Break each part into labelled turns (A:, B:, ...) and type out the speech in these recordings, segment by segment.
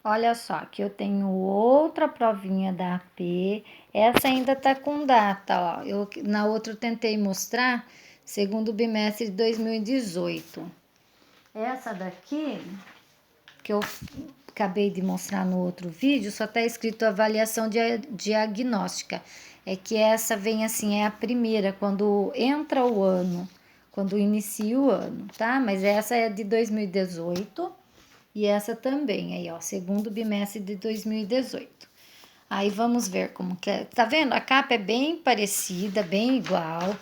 A: Olha só, aqui eu tenho outra provinha da AP. Essa ainda tá com data, ó. Na outra eu tentei mostrar segundo bimestre de 2018. Essa daqui, que eu acabei de mostrar no outro vídeo, só tá escrito avaliação diagnóstica. É que essa vem assim, é a primeira, quando entra o ano, quando inicia o ano, tá? Mas essa é de 2018. E essa também, aí ó, segundo bimestre de 2018. Aí vamos ver como que é. Tá vendo? A capa é bem parecida, bem igual,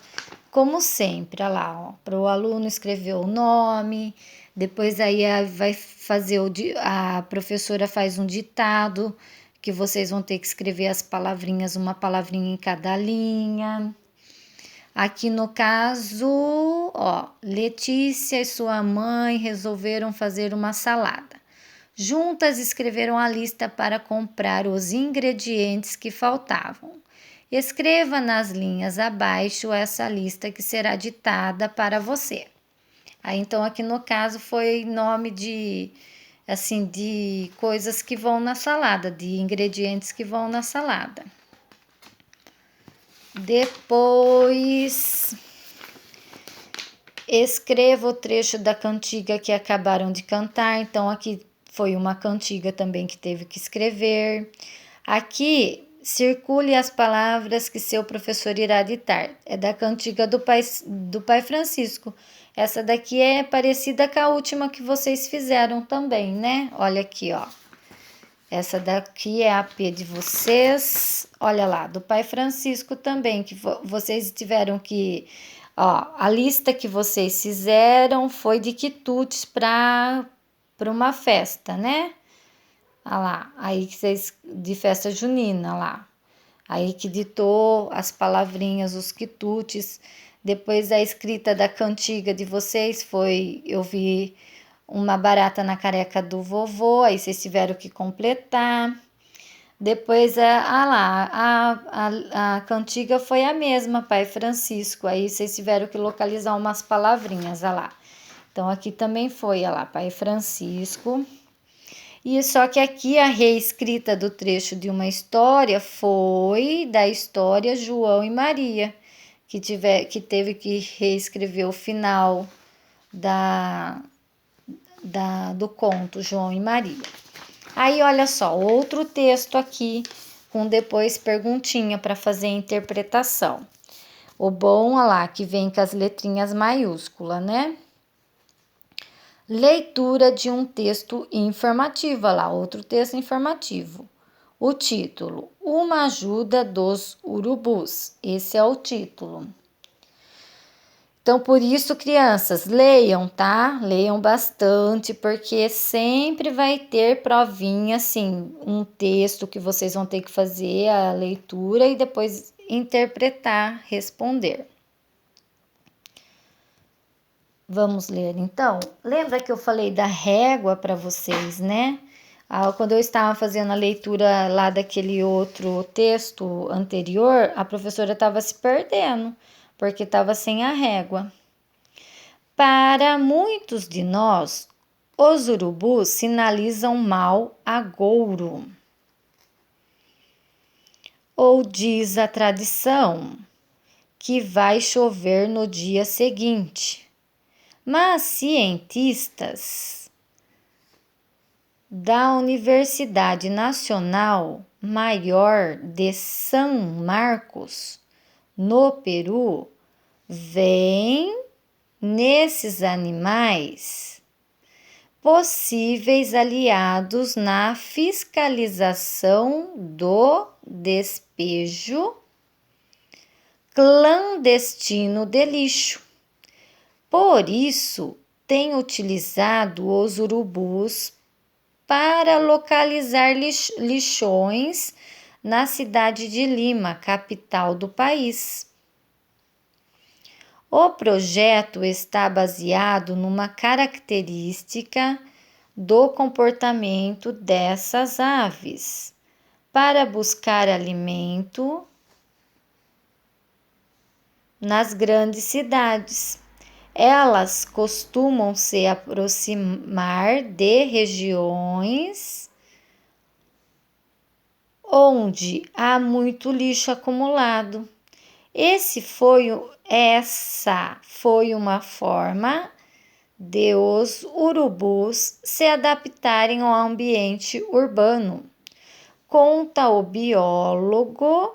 A: como sempre, olha lá, ó. Para o aluno escrever o nome, depois aí vai fazer a professora faz um ditado, que vocês vão ter que escrever as palavrinhas, uma palavrinha em cada linha. Aqui no caso, ó, Letícia e sua mãe resolveram fazer uma salada. Juntas escreveram a lista para comprar os ingredientes que faltavam. Escreva nas linhas abaixo essa lista que será ditada para você. Aí então aqui no caso foi nome de assim de coisas que vão na salada, de ingredientes que vão na salada. Depois escreva o trecho da cantiga que acabaram de cantar. Então, aqui foi uma cantiga também que teve que escrever. Aqui, circule as palavras que seu professor irá ditar. É da cantiga do Pai Francisco. Essa daqui é parecida com a última que vocês fizeram também, né? Olha aqui, ó. Essa daqui é a P de vocês. Olha lá, do Pai Francisco também, que vocês tiveram que... Ó, a lista que vocês fizeram foi de quitutes para uma festa, né? Olha lá, aí que vocês... De festa junina, lá. Aí que ditou as palavrinhas, os quitutes. Depois a escrita da cantiga de vocês foi... Eu vi... Uma barata na careca do vovô, aí vocês tiveram que completar. Depois, a cantiga foi a mesma, Pai Francisco. Aí vocês tiveram que localizar umas palavrinhas, lá. Então, aqui também foi, lá, Pai Francisco. E só que aqui a reescrita do trecho de uma história foi da história João e Maria, que teve que reescrever o final do conto João e Maria. Aí, olha só, outro texto aqui, com depois perguntinha para fazer a interpretação. O bom, olha lá, que vem com as letrinhas maiúsculas, né? Leitura de um texto informativo, olha lá, outro texto informativo. O título, Uma Ajuda dos Urubus. Esse é o título. Então, por isso, crianças, leiam, tá? Leiam bastante, porque sempre vai ter provinha, assim, um texto que vocês vão ter que fazer a leitura e depois interpretar, responder. Vamos ler, então? Lembra que eu falei da régua para vocês, né? Quando eu estava fazendo a leitura lá daquele outro texto anterior, a professora estava se perdendo, porque estava sem a régua. Para muitos de nós, os urubus sinalizam mau agouro. Ou diz a tradição que vai chover no dia seguinte. Mas cientistas da Universidade Nacional Maior de São Marcos, no Peru, veem nesses animais possíveis aliados na fiscalização do despejo clandestino de lixo. Por isso, tem utilizado os urubus para localizar lixões na cidade de Lima, capital do país. O projeto está baseado numa característica do comportamento dessas aves para buscar alimento nas grandes cidades. Elas costumam se aproximar de regiões onde há muito lixo acumulado. Essa foi uma forma de os urubus se adaptarem ao ambiente urbano. Conta o biólogo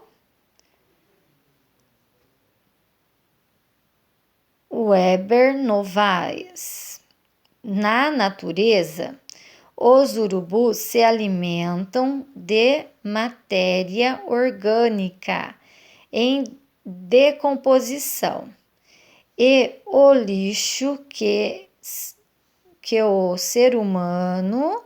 A: Weber Novaes. Na natureza, os urubus se alimentam de matéria orgânica em decomposição e o lixo que o ser humano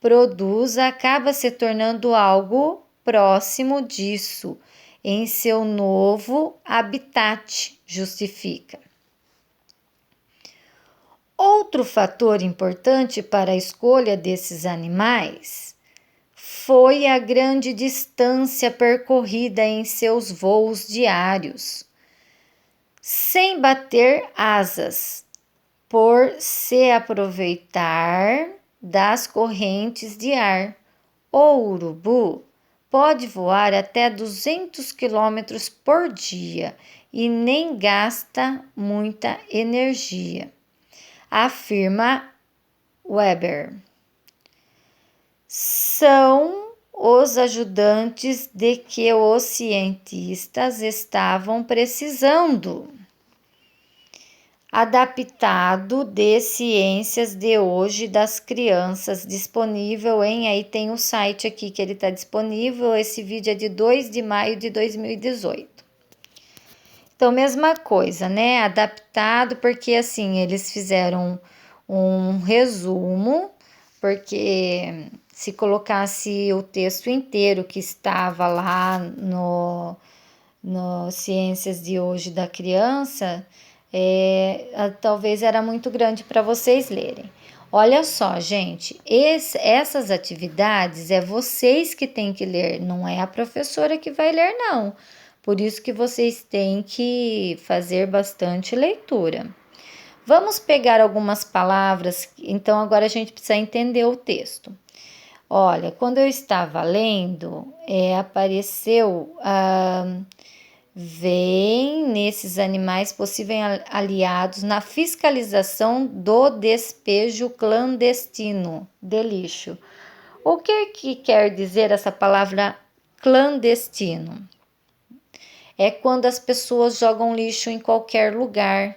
A: produz acaba se tornando algo próximo disso em seu novo habitat, justifica. Outro fator importante para a escolha desses animais foi a grande distância percorrida em seus voos diários, sem bater asas, por se aproveitar das correntes de ar. O urubu pode voar até 200 km por dia e nem gasta muita energia, afirma Weber. São os ajudantes de que os cientistas estavam precisando. Adaptado de ciências de hoje das crianças, disponível aí tem o site aqui que ele está disponível, esse vídeo é de 2 de maio de 2018. Então, mesma coisa, né? Adaptado, porque assim, eles fizeram um resumo, porque se colocasse o texto inteiro que estava lá no Ciências de Hoje da Criança, talvez era muito grande para vocês lerem. Olha só, gente, essas atividades é vocês que têm que ler, não é a professora que vai ler, não. Por isso que vocês têm que fazer bastante leitura. Vamos pegar algumas palavras, então agora a gente precisa entender o texto. Olha, quando eu estava lendo, apareceu... Vêm nesses animais possíveis aliados na fiscalização do despejo clandestino de lixo. O que quer dizer essa palavra clandestino? É quando as pessoas jogam lixo em qualquer lugar.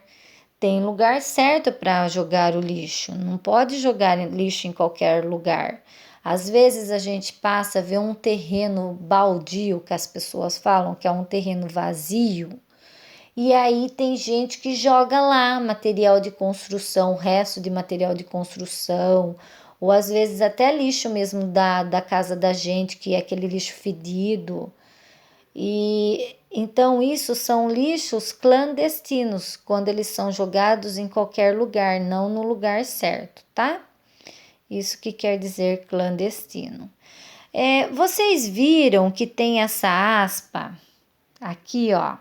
A: Tem lugar certo para jogar o lixo, não pode jogar lixo em qualquer lugar. Às vezes a gente passa a ver um terreno baldio, que as pessoas falam que é um terreno vazio, e aí tem gente que joga lá material de construção, resto de material de construção, ou às vezes até lixo mesmo da casa da gente, que é aquele lixo fedido. E então isso são lixos clandestinos, quando eles são jogados em qualquer lugar, não no lugar certo, tá? Isso que quer dizer clandestino. Vocês viram que tem essa aspa aqui, ó.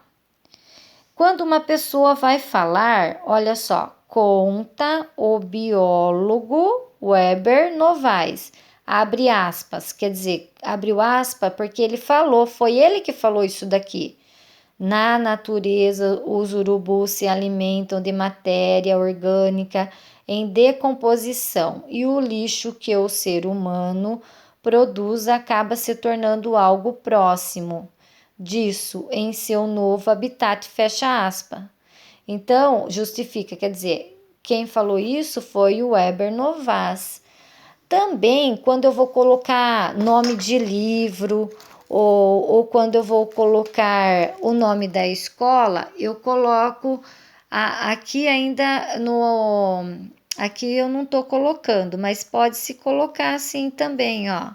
A: Quando uma pessoa vai falar, olha só, conta o biólogo Weber Novaes. Abre aspas, quer dizer, abriu aspas porque ele falou, foi ele que falou isso daqui. Na natureza, os urubus se alimentam de matéria orgânica em decomposição e o lixo que o ser humano produz acaba se tornando algo próximo disso em seu novo habitat, fecha aspas. Então, justifica, quer dizer, quem falou isso foi o Weber Novaes. Também, quando eu vou colocar nome de livro ou quando eu vou colocar o nome da escola, eu coloco aqui ainda aqui eu não tô colocando, mas pode se colocar assim também, ó.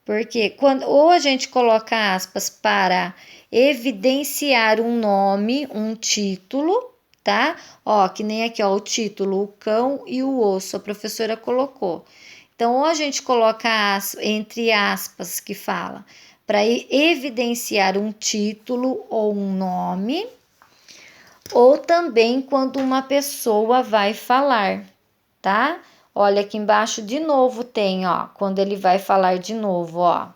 A: Porque ou a gente coloca aspas para evidenciar um nome, um título, tá? Ó, que nem aqui, ó, o título, o cão e o osso, a professora colocou. Então, ou a gente coloca entre aspas que fala para evidenciar um título ou um nome, ou também quando uma pessoa vai falar, tá? Olha aqui embaixo de novo tem, ó, quando ele vai falar de novo, ó.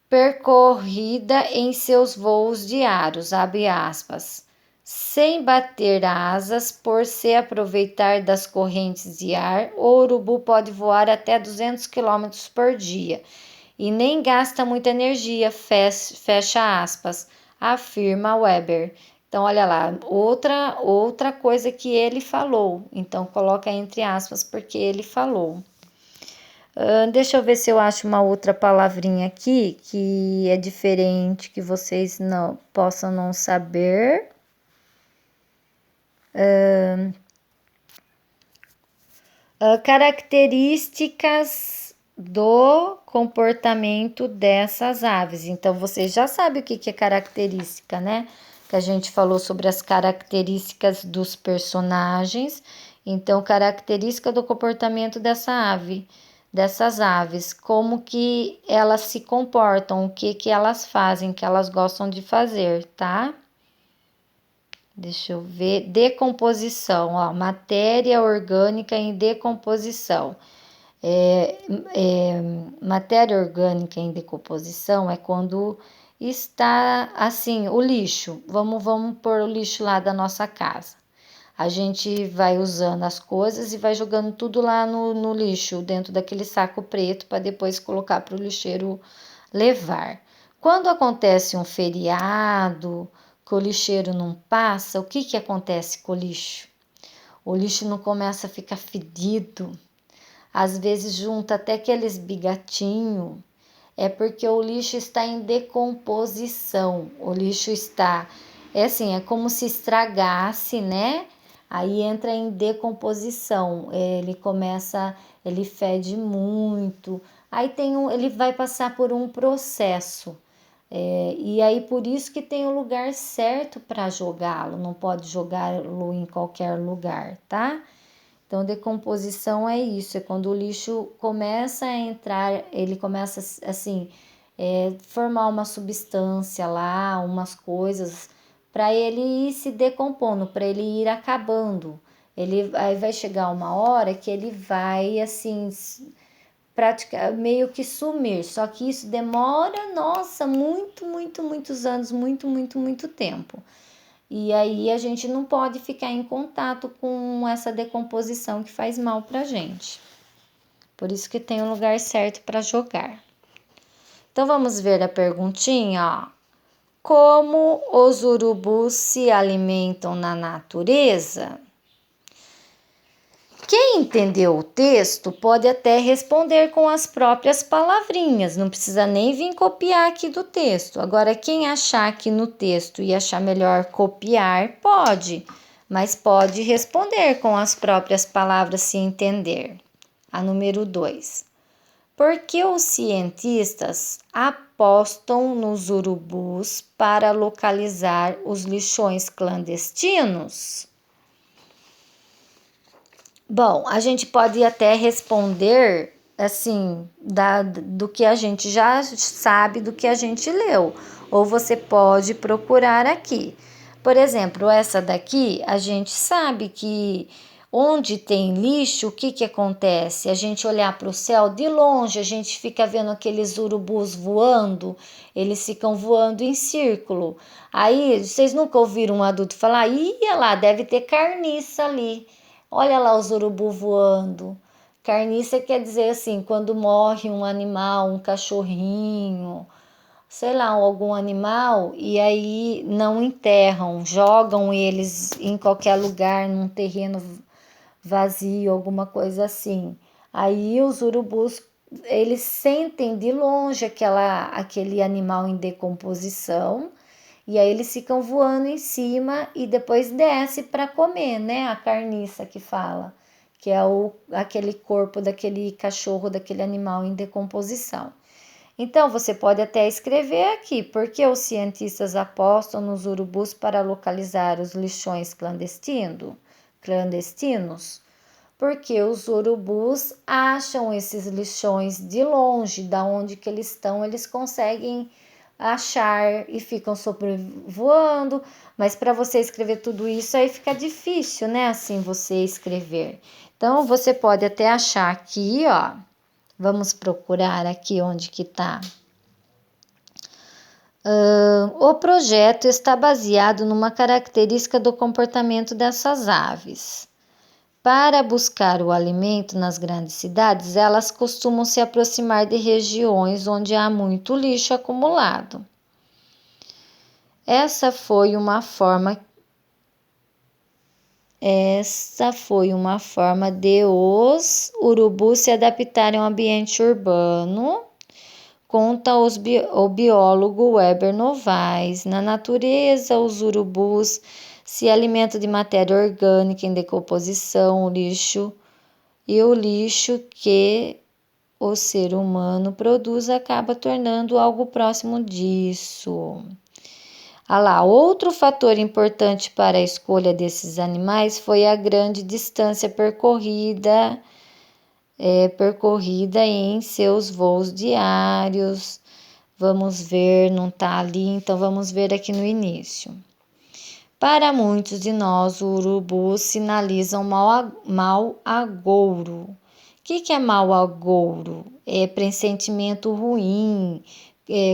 A: percorrida em seus voos diários, abre aspas, sem bater asas por se aproveitar das correntes de ar, o urubu pode voar até 200 km por dia e nem gasta muita energia, fecha aspas, afirma Weber. Então, olha lá, outra coisa que ele falou. Então, coloca entre aspas porque ele falou. Deixa eu ver se eu acho uma outra palavrinha aqui que é diferente, que vocês não possam não saber. Características do comportamento dessas aves. Então, vocês já sabem o que é característica, né? Que a gente falou sobre as características dos personagens. Então, característica do comportamento dessas aves, como que elas se comportam, o que elas fazem, que elas gostam de fazer, tá? Deixa eu ver, decomposição, ó, matéria orgânica em decomposição. Matéria orgânica em decomposição é quando está assim, o lixo. Vamos pôr o lixo lá da nossa casa. A gente vai usando as coisas e vai jogando tudo lá no lixo, dentro daquele saco preto, para depois colocar para o lixeiro levar. Quando acontece um feriado, que o lixeiro não passa, o que acontece com o lixo? O lixo não começa a ficar fedido, às vezes junta até aqueles bigatinhos, é porque o lixo está em decomposição, o lixo está, assim, é como se estragasse, né? Aí entra em decomposição, ele fede muito, aí ele vai passar por um processo, e aí por isso que tem o lugar certo para jogá-lo, não pode jogá-lo em qualquer lugar, tá? Então, decomposição é isso, é quando o lixo começa a entrar, ele começa assim, formar uma substância lá, umas coisas, para ele ir se decompondo, para ele ir acabando. Aí vai chegar uma hora que ele vai assim, meio que sumir, só que isso demora, nossa, muitos anos, muito tempo. E aí a gente não pode ficar em contato com essa decomposição que faz mal pra gente. Por isso que tem um lugar certo para jogar. Então vamos ver a perguntinha, ó. Como os urubus se alimentam na natureza? Quem entendeu o texto pode até responder com as próprias palavrinhas, não precisa nem vir copiar aqui do texto. Agora, quem achar aqui no texto e achar melhor copiar, pode, mas pode responder com as próprias palavras se entender. A número 2. Por que os cientistas apostam nos urubus para localizar os lixões clandestinos? Bom, a gente pode até responder assim, do que a gente já sabe, do que a gente leu. Ou você pode procurar aqui. Por exemplo, essa daqui, a gente sabe que onde tem lixo, o que acontece? A gente olhar para o céu de longe, a gente fica vendo aqueles urubus voando, eles ficam voando em círculo. Aí, vocês nunca ouviram um adulto falar, ia lá, deve ter carniça ali. Olha lá os urubu voando. Carniça quer dizer assim, quando morre um animal, um cachorrinho, sei lá, algum animal, e aí não enterram, jogam eles em qualquer lugar, num terreno vazio, alguma coisa assim. Aí os urubus, eles sentem de longe aquele animal em decomposição, e aí eles ficam voando em cima e depois desce para comer, né? A carniça que fala, que é aquele corpo daquele cachorro, daquele animal em decomposição. Então, você pode até escrever aqui, porque os cientistas apostam nos urubus para localizar os lixões clandestinos? Porque os urubus acham esses lixões de longe, da onde que eles estão, eles conseguem achar e ficam sobrevoando, mas para você escrever tudo isso aí fica difícil, né? Assim você escrever. Então você pode até achar aqui, ó. Vamos procurar aqui onde que tá. O projeto está baseado numa característica do comportamento dessas aves. Para buscar o alimento nas grandes cidades, elas costumam se aproximar de regiões onde há muito lixo acumulado. Essa foi uma forma de os urubus se adaptarem ao ambiente urbano, conta o biólogo Weber Novaes. Na natureza, os urubus se alimentam de matéria orgânica em decomposição, o lixo que o ser humano produz acaba tornando algo próximo disso. Outro fator importante para a escolha desses animais foi a grande distância percorrida em seus voos diários. Vamos ver, não está ali, então vamos ver aqui no início. Para muitos de nós, o urubu sinaliza um mau agouro. O que é mau agouro? É pressentimento ruim,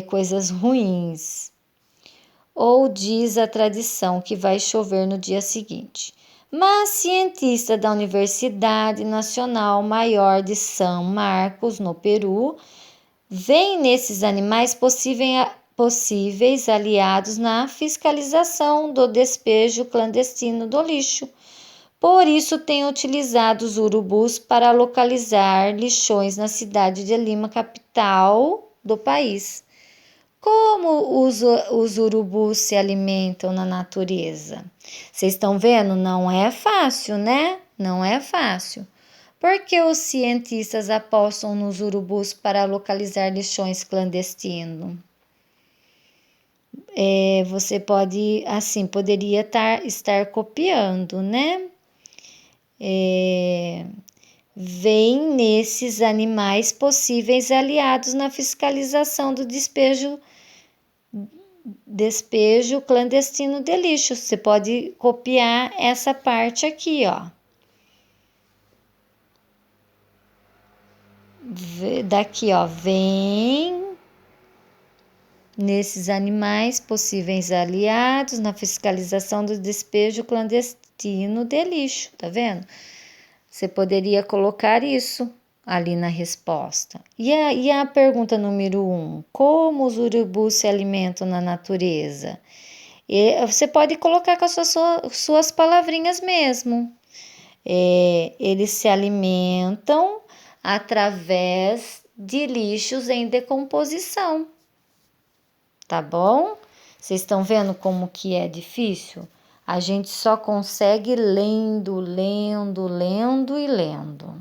A: coisas ruins. Ou diz a tradição que vai chover no dia seguinte. Mas cientista da Universidade Nacional Maior de São Marcos, no Peru, veem nesses animais possíveis aliados na fiscalização do despejo clandestino do lixo. Por isso, tem utilizado os urubus para localizar lixões na cidade de Lima, capital do país. Como os urubus se alimentam na natureza? Vocês estão vendo? Não é fácil, né? Não é fácil. Por que os cientistas apostam nos urubus para localizar lixões clandestinos? Você poderia estar copiando, né? Veem nesses animais possíveis aliados na fiscalização do despejo clandestino de lixo. Você pode copiar essa parte aqui, ó. Daqui, ó, vem nesses animais possíveis aliados na fiscalização do despejo clandestino de lixo, tá vendo? Você poderia colocar isso ali na resposta. E a pergunta número 1, como os urubus se alimentam na natureza? Você pode colocar com as suas palavrinhas mesmo. Eles se alimentam através de lixos em decomposição. Tá bom? Vocês estão vendo como que é difícil? A gente só consegue lendo e lendo.